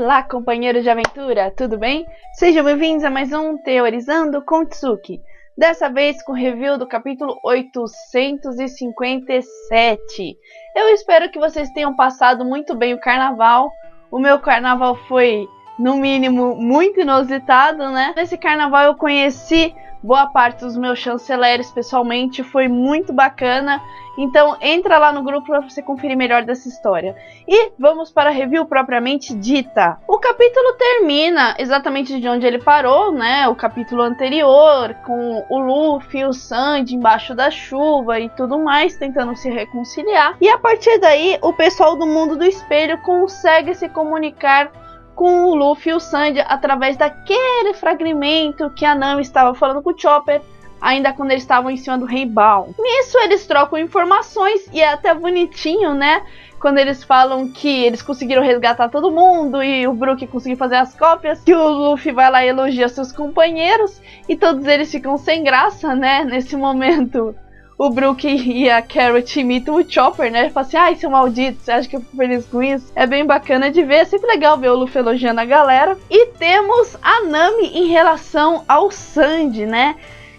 Olá, companheiros de aventura, tudo bem? Sejam bem-vindos a mais um Teorizando com Tsuki. Dessa vez com review do capítulo 857. Eu espero que vocês tenham passado muito bem o carnaval. O meu carnaval foi, no mínimo, muito inusitado, né? Nesse carnaval eu conheci boa parte dos meus chanceleres pessoalmente, foi muito bacana. Então entra lá no grupo para você conferir melhor dessa história. E vamos para a review propriamente dita. O capítulo termina exatamente de onde ele parou, né? O capítulo anterior, com o Luffy e o Sanji embaixo da chuva e tudo mais, tentando se reconciliar. E a partir daí, o pessoal do mundo do espelho consegue se comunicar com o Luffy e o Sanji através daquele fragmento que a Nami estava falando com o Chopper, ainda quando eles estavam em cima do Rei Baum. Nisso eles trocam informações e é até bonitinho, né? Quando eles falam que eles conseguiram resgatar todo mundo e o Brook conseguiu fazer as cópias, que o Luffy vai lá e elogia seus companheiros e todos eles ficam sem graça, né? Nesse momento o Brook e a Carrot imitam o Chopper, né? Fala assim, ai, seu maldito, você acha que eu fico feliz com isso? É bem bacana de ver, é sempre legal ver o Luffy elogiando a galera. E temos a Nami em relação ao Sanji, né?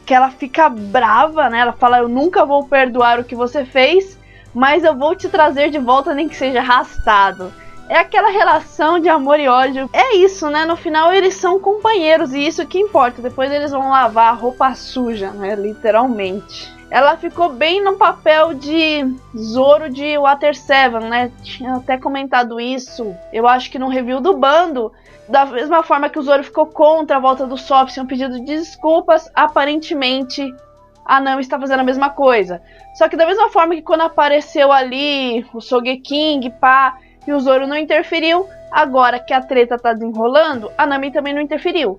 Que ela fica brava, né? Ela fala, eu nunca vou perdoar o que você fez, mas eu vou te trazer de volta, nem que seja arrastado. É aquela relação de amor e ódio. É isso, né? No final eles são companheiros e isso que importa. Depois eles vão lavar a roupa suja, né? Literalmente. Ela ficou bem no papel de Zoro de Water 7, né? Tinha até comentado isso, eu acho que no review do bando. Da mesma forma que o Zoro ficou contra a volta do Sop, sem um pedido de desculpas, aparentemente a Nami está fazendo a mesma coisa. Só que da mesma forma que quando apareceu ali o Sogeking, pá, e o Zoro não interferiu, agora que a treta tá desenrolando, a Nami também não interferiu.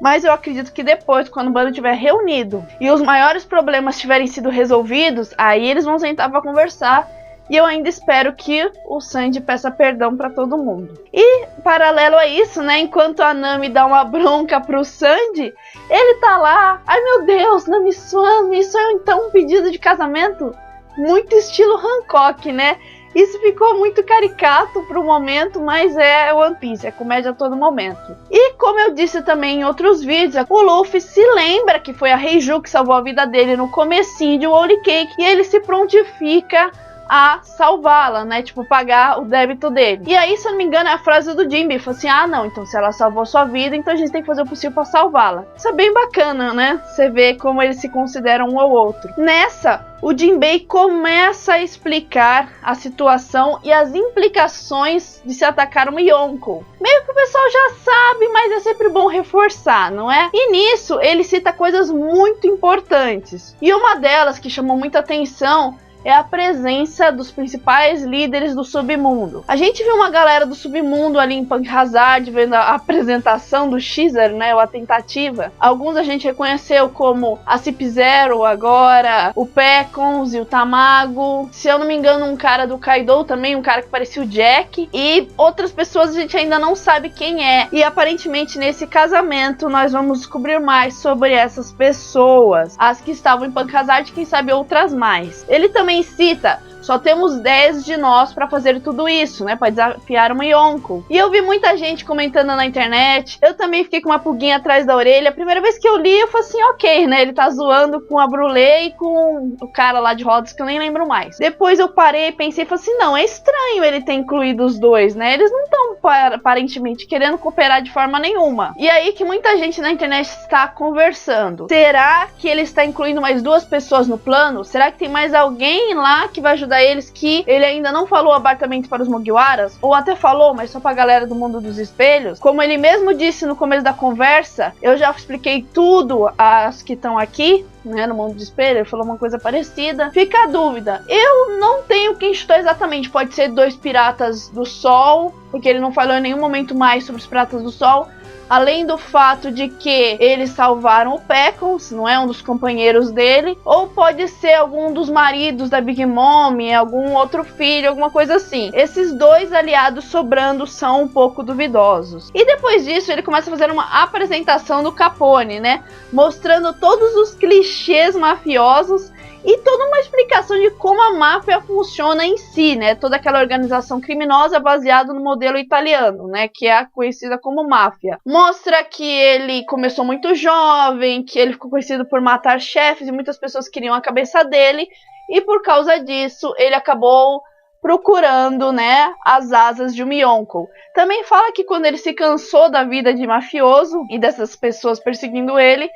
Mas eu acredito que depois, quando o bando estiver reunido e os maiores problemas tiverem sido resolvidos, aí eles vão sentar para conversar. E eu ainda espero que o Sanji peça perdão para todo mundo. E, paralelo a isso, né, enquanto a Nami dá uma bronca pro Sanji, ele tá lá, ai meu Deus, Nami-san, isso é então um pedido de casamento? Muito estilo Hancock, né? Isso ficou muito caricato pro momento, mas é One Piece, é comédia a todo momento. E como eu disse também em outros vídeos, o Luffy se lembra que foi a Reiju que salvou a vida dele no comecinho de Whole Cake, e ele se prontifica a salvá-la, né, tipo, pagar o débito dele. E aí, se eu não me engano, é a frase do Jinbe, falou assim, ah não, então se ela salvou sua vida, então a gente tem que fazer o possível pra salvá-la. Isso é bem bacana, né, você vê como eles se consideram um ao outro. Nessa, o Jinbei começa a explicar a situação e as implicações de se atacar uma Yonko. Meio que o pessoal já sabe, mas é sempre bom reforçar, não é? E nisso, ele cita coisas muito importantes. E uma delas que chamou muita atenção é a presença dos principais líderes do submundo. A gente viu uma galera do submundo ali em Punk Hazard, vendo a apresentação do Xer, né, ou a tentativa. Alguns a gente reconheceu como a Cip Zero agora, o Pecons e o Tamago. Se eu não me engano, um cara do Kaido também, um cara que parecia o Jack. E outras pessoas a gente ainda não sabe quem é. E aparentemente nesse casamento nós vamos descobrir mais sobre essas pessoas. As que estavam em Punk Hazard, quem sabe outras mais. Ele também cita, só temos 10 de nós pra fazer tudo isso, né, pra desafiar uma Yonko. E eu vi muita gente comentando na internet, eu também fiquei com uma pulguinha atrás da orelha. A primeira vez que eu li, eu falei assim, ok, né, ele tá zoando com a Brulé e com o cara lá de Rhodes, que eu nem lembro mais. Depois eu parei, pensei e falei assim, não, é estranho ele ter incluído os dois, né, eles não estão aparentemente querendo cooperar de forma nenhuma. E aí que muita gente na internet está conversando, será que ele está incluindo mais 2 pessoas no plano? Será que tem mais alguém lá que vai ajudar eles que ele ainda não falou abertamente para os Mugiwaras? Ou até falou, mas só para a galera do mundo dos espelhos? Como ele mesmo disse no começo da conversa, eu já expliquei tudo às que estão aqui, né, no mundo do espelho. Ele falou uma coisa parecida. Fica a dúvida, eu não tenho quem chutou exatamente, pode ser 2 piratas do sol, porque ele não falou em nenhum momento mais sobre os piratas do sol, além do fato de que eles salvaram o Pecons, não é, um dos companheiros dele, ou pode ser algum dos maridos da Big Mom, algum outro filho, alguma coisa assim. Esses 2 aliados sobrando são um pouco duvidosos. E depois disso ele começa a fazer uma apresentação do Capone, né, mostrando todos os clichês mafiosos e toda uma explicação de como a máfia funciona em si, né? Toda aquela organização criminosa baseada no modelo italiano, né? Que é conhecida como máfia. Mostra que ele começou muito jovem, que ele ficou conhecido por matar chefes e muitas pessoas queriam a cabeça dele, e por causa disso ele acabou procurando, né, as asas de um Yonko. Também fala que quando ele se cansou da vida de mafioso e dessas pessoas perseguindo ele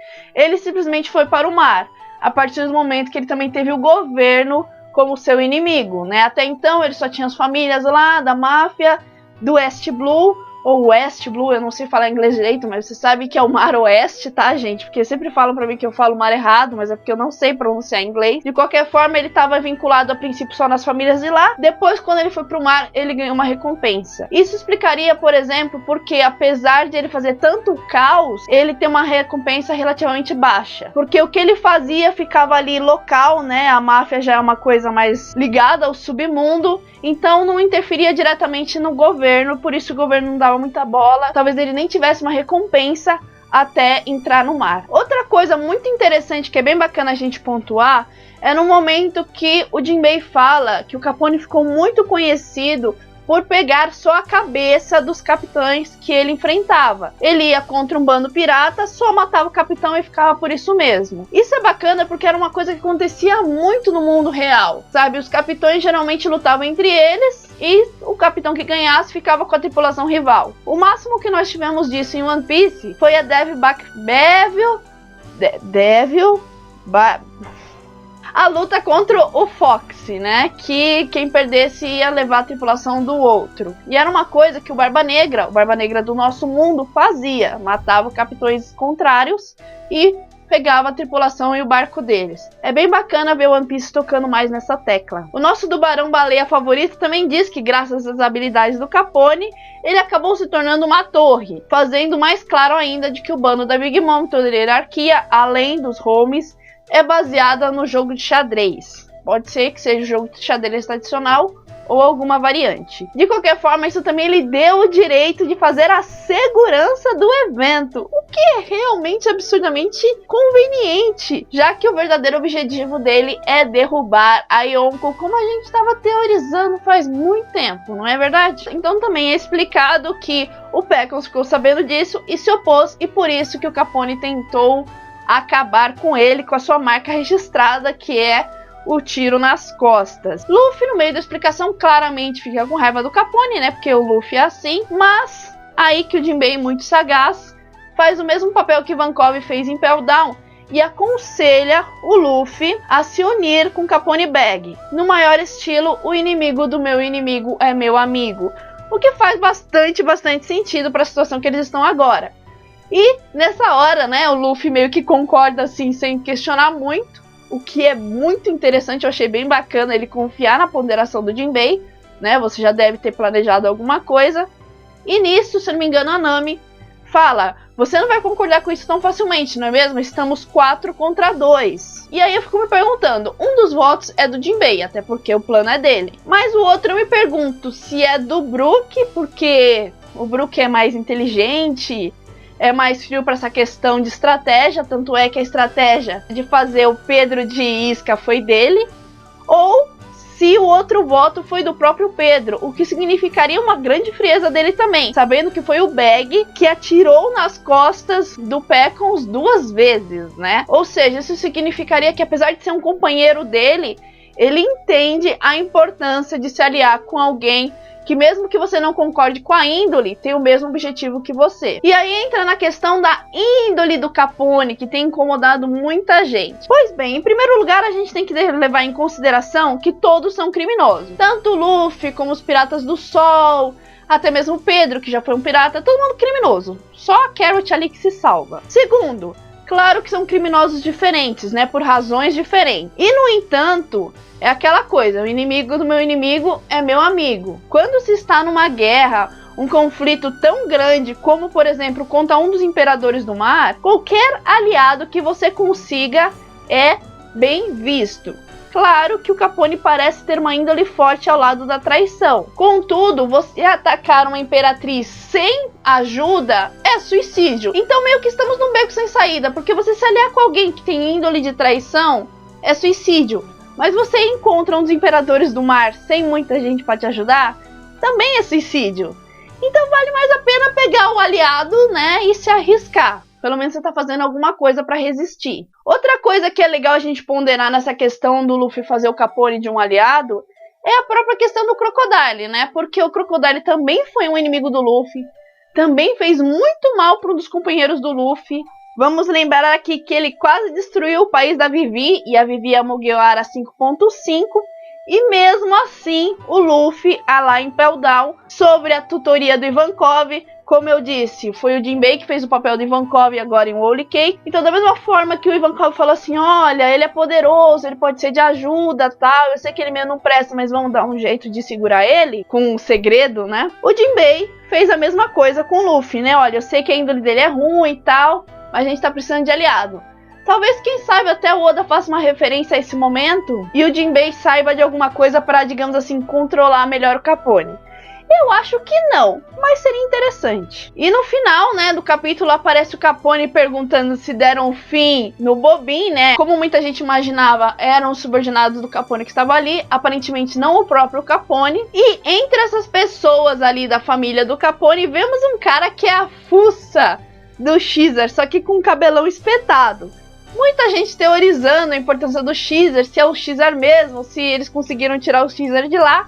simplesmente foi para o mar. A partir do momento que ele também teve o governo como seu inimigo, né? Até então ele só tinha as famílias lá da máfia do West Blue, ou West Blue, eu não sei falar inglês direito, mas você sabe que é o Mar Oeste, tá, gente? Porque sempre falam pra mim que eu falo mar errado, mas é porque eu não sei pronunciar inglês. De qualquer forma, ele estava vinculado a princípio só nas famílias de lá. Depois, quando ele foi pro mar, ele ganhou uma recompensa. Isso explicaria, por exemplo, porque apesar de ele fazer tanto caos, ele tem uma recompensa relativamente baixa. Porque o que ele fazia ficava ali local, né? A máfia já é uma coisa mais ligada ao submundo, então não interferia diretamente no governo, por isso o governo não dava muita bola, talvez ele nem tivesse uma recompensa até entrar no mar. Outra coisa muito interessante que é bem bacana a gente pontuar é no momento que o Jinbei fala que o Capone ficou muito conhecido por pegar só a cabeça dos capitães que ele enfrentava. Ele ia contra um bando pirata, só matava o capitão e ficava por isso mesmo. Isso é bacana porque era uma coisa que acontecia muito no mundo real, sabe? Os capitães geralmente lutavam entre eles e o capitão que ganhasse ficava com a tripulação rival. O máximo que nós tivemos disso em One Piece foi a a luta contra o Fox, né? Que quem perdesse ia levar a tripulação do outro. E era uma coisa que o Barba Negra do nosso mundo fazia. Matava capitães contrários e pegava a tripulação e o barco deles. É bem bacana ver o One Piece tocando mais nessa tecla. O nosso tubarão baleia favorito também diz que graças às habilidades do Capone, ele acabou se tornando uma torre, fazendo mais claro ainda de que o bando da Big Mom, toda a hierarquia, além dos homies, é baseada no jogo de xadrez. Pode ser que seja o jogo de xadrez tradicional ou alguma variante. De qualquer forma, isso também lhe deu o direito de fazer a segurança do evento, o que é realmente absurdamente conveniente, já que o verdadeiro objetivo dele é derrubar a Yonko, como a gente estava teorizando faz muito tempo, não é verdade? Então também é explicado que o Peckons ficou sabendo disso e se opôs, e por isso que o Capone tentou acabar com ele, com a sua marca registrada, que é o tiro nas costas. Luffy, no meio da explicação, claramente fica com raiva do Capone, né? Porque o Luffy é assim. Mas aí que o Jinbei, muito sagaz, faz o mesmo papel que Vankov fez em Pell Down e aconselha o Luffy a se unir com Capone Bag. No maior estilo, o inimigo do meu inimigo é meu amigo. O que faz bastante sentido para a situação que eles estão agora. E nessa hora, né, o Luffy meio que concorda assim, sem questionar muito, o que é muito interessante. Eu achei bem bacana ele confiar na ponderação do Jinbei, né, você já deve ter planejado alguma coisa. E nisso, se não me engano, a Nami fala, você não vai concordar com isso tão facilmente, não é mesmo? Estamos 4 contra 2. E aí eu fico me perguntando, um dos votos é do Jinbei, até porque o plano é dele. Mas o outro eu me pergunto se é do Brook, porque o Brook é mais inteligente, é mais frio para essa questão de estratégia, tanto é que a estratégia de fazer o Pedro de isca foi dele, ou se o outro voto foi do próprio Pedro, o que significaria uma grande frieza dele também, sabendo que foi o Bag que atirou nas costas do Peckons 2 vezes, né? Ou seja, isso significaria que apesar de ser um companheiro dele, ele entende a importância de se aliar com alguém que mesmo que você não concorde com a índole, tem o mesmo objetivo que você. E aí entra na questão da índole do Capone, que tem incomodado muita gente. Pois bem, em primeiro lugar, a gente tem que levar em consideração que todos são criminosos. Tanto o Luffy, como os Piratas do Sol, até mesmo o Pedro, que já foi um pirata, todo mundo criminoso. Só a Carrot ali que se salva. Segundo, claro que são criminosos diferentes, né, por razões diferentes. E, no entanto, é aquela coisa, o inimigo do meu inimigo é meu amigo. Quando se está numa guerra, um conflito tão grande como, por exemplo, contra um dos imperadores do mar, qualquer aliado que você consiga é bem visto. Claro que o Capone parece ter uma índole forte ao lado da traição. Contudo, você atacar uma imperatriz sem ajuda é suicídio. Então meio que estamos num beco sem saída, porque você se aliar com alguém que tem índole de traição é suicídio. Mas você encontra um dos imperadores do mar sem muita gente para te ajudar, também é suicídio. Então vale mais a pena pegar o aliado, né, e se arriscar. Pelo menos você tá fazendo alguma coisa para resistir. Outra coisa que é legal a gente ponderar nessa questão do Luffy fazer o Capone de um aliado é a própria questão do Crocodile, né? Porque o Crocodile também foi um inimigo do Luffy, também fez muito mal para um dos companheiros do Luffy. Vamos lembrar aqui que ele quase destruiu o país da Vivi, e a Vivi é a Mugiwara 5.5, e mesmo assim o Luffy, lá em Impel Down, sobre a tutoria do Ivankov, como eu disse, foi o Jinbei que fez o papel do Ivankov agora em Whole Cake. Então da mesma forma que o Ivankov falou assim, olha, ele é poderoso, ele pode ser de ajuda, tal, eu sei que ele mesmo não presta, mas vamos dar um jeito de segurar ele, com um segredo, né? O Jinbei fez a mesma coisa com o Luffy, né? Olha, eu sei que a índole dele é ruim e tal, mas a gente tá precisando de aliado. Talvez, quem sabe, até o Oda faça uma referência a esse momento e o Jinbei saiba de alguma coisa para, digamos assim, controlar melhor o Capone. Eu acho que não, mas seria interessante. E no final, né, do capítulo aparece o Capone perguntando se deram fim no Bobin, né? Como muita gente imaginava, eram os subordinados do Capone que estavam ali, aparentemente não o próprio Capone. E entre essas pessoas ali da família do Capone, vemos um cara que é a fuça do Xer, só que com o cabelão espetado. Muita gente teorizando a importância do Xer, se é o Xer mesmo, se eles conseguiram tirar o Xer de lá.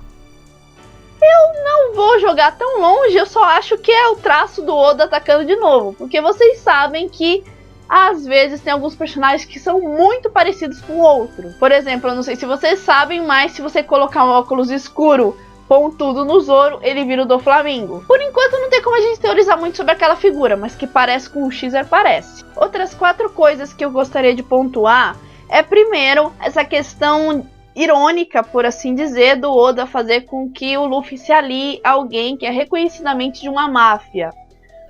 Eu não vou jogar tão longe, eu só acho que é o traço do Oda atacando de novo. Porque vocês sabem que, às vezes, tem alguns personagens que são muito parecidos com o outro. Por exemplo, eu não sei se vocês sabem, mas se você colocar um óculos escuro pontudo no Zoro, ele vira o do Flamingo. Por enquanto não tem como a gente teorizar muito sobre aquela figura, mas que parece com o Xer, parece. Outras 4 coisas que eu gostaria de pontuar é, primeiro, essa questão irônica, por assim dizer, do Oda fazer com que o Luffy se alie a alguém que é reconhecidamente de uma máfia.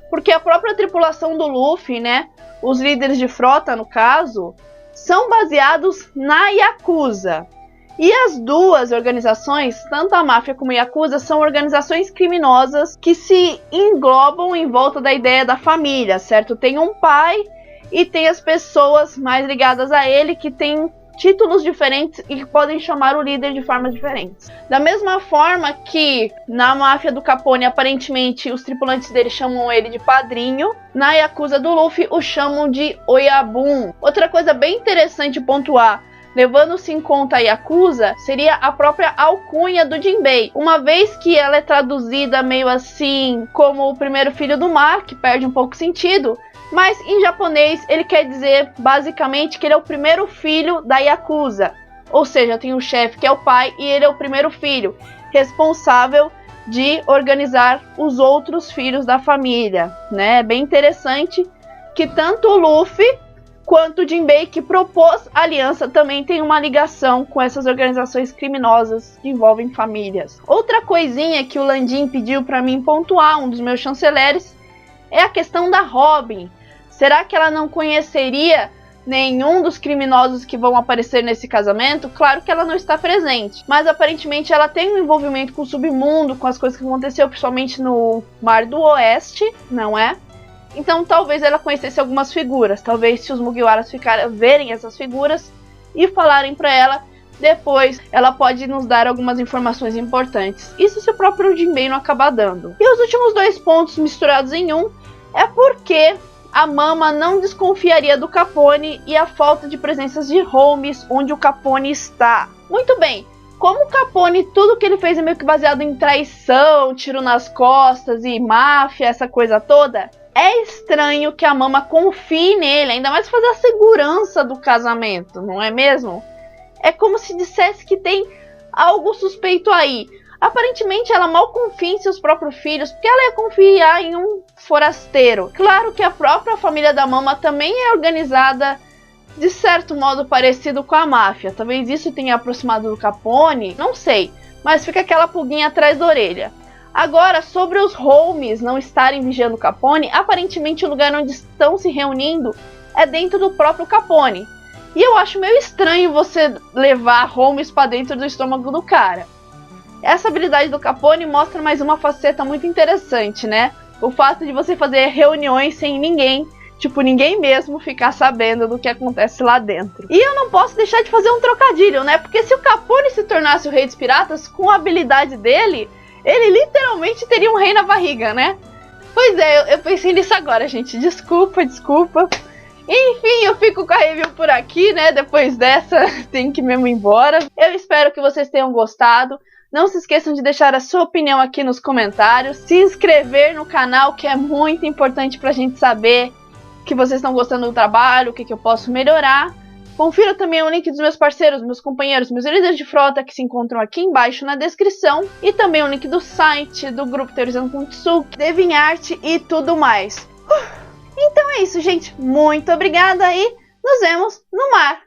Porque a própria tripulação do Luffy, né, os líderes de frota no caso, são baseados na Yakuza. E as duas organizações, tanto a máfia como a Yakuza, são organizações criminosas que se englobam em volta da ideia da família, certo? Tem um pai e tem as pessoas mais ligadas a ele que têm títulos diferentes e que podem chamar o líder de formas diferentes. Da mesma forma que na máfia do Capone, aparentemente, os tripulantes dele chamam ele de padrinho, na Yakuza do Luffy o chamam de Oyabun. Outra coisa bem interessante pontuar, levando-se em conta a Yakuza, seria a própria alcunha do Jinbei, uma vez que ela é traduzida meio assim como o primeiro filho do mar, que perde um pouco sentido, mas em japonês ele quer dizer basicamente que ele é o primeiro filho da Yakuza, ou seja, tem o chefe que é o pai e ele é o primeiro filho, responsável de organizar os outros filhos da família, né? É bem interessante que tanto o Luffy quanto o Jinbei, que propôs a aliança, também tem uma ligação com essas organizações criminosas que envolvem famílias. Outra coisinha que o Landim pediu para mim pontuar, um dos meus chanceleres, é a questão da Robin. Será que ela não conheceria nenhum dos criminosos que vão aparecer nesse casamento? Claro que ela não está presente, mas aparentemente ela tem um envolvimento com o submundo, com as coisas que aconteceram principalmente no Mar do Oeste, não é? Então talvez ela conhecesse algumas figuras, talvez se os Mugiwaras verem essas figuras e falarem para ela, depois ela pode nos dar algumas informações importantes. Isso se o próprio Jinbei não acabar dando. E os últimos 2 pontos misturados em um é porque a Mama não desconfiaria do Capone e a falta de presenças de Holmes onde o Capone está. Muito bem, como o Capone, tudo que ele fez é meio que baseado em traição, tiro nas costas e máfia, essa coisa toda, é estranho que a Mama confie nele, ainda mais fazer a segurança do casamento, não é mesmo? É como se dissesse que tem algo suspeito aí. Aparentemente ela mal confia em seus próprios filhos, porque ela ia confiar em um forasteiro. Claro que a própria família da Mama também é organizada de certo modo parecido com a máfia. Talvez isso tenha aproximado do Capone, não sei, mas fica aquela pulguinha atrás da orelha. Agora, sobre os Holmes não estarem vigiando o Capone, aparentemente o lugar onde estão se reunindo é dentro do próprio Capone. E eu acho meio estranho você levar Holmes para dentro do estômago do cara. Essa habilidade do Capone mostra mais uma faceta muito interessante, né? O fato de você fazer reuniões sem ninguém tipo, ninguém mesmo ficar sabendo do que acontece lá dentro. E eu não posso deixar de fazer um trocadilho, né? Porque se o Capone se tornasse o rei dos piratas, com a habilidade dele, ele literalmente teria um rei na barriga, né? Pois é, eu pensei nisso agora, gente. Desculpa. Enfim, eu fico com a review por aqui, né? Depois dessa, tenho que mesmo ir embora. Eu espero que vocês tenham gostado. Não se esqueçam de deixar a sua opinião aqui nos comentários. Se inscrever no canal, que é muito importante pra gente saber que vocês estão gostando do trabalho, o que eu posso melhorar. Confira também o link dos meus parceiros, meus companheiros, meus líderes de frota que se encontram aqui embaixo na descrição. E também o link do site, do grupo Teorizando com Tsuki, DeviantArt e tudo mais. Então é isso, gente. Muito obrigada e nos vemos no mar.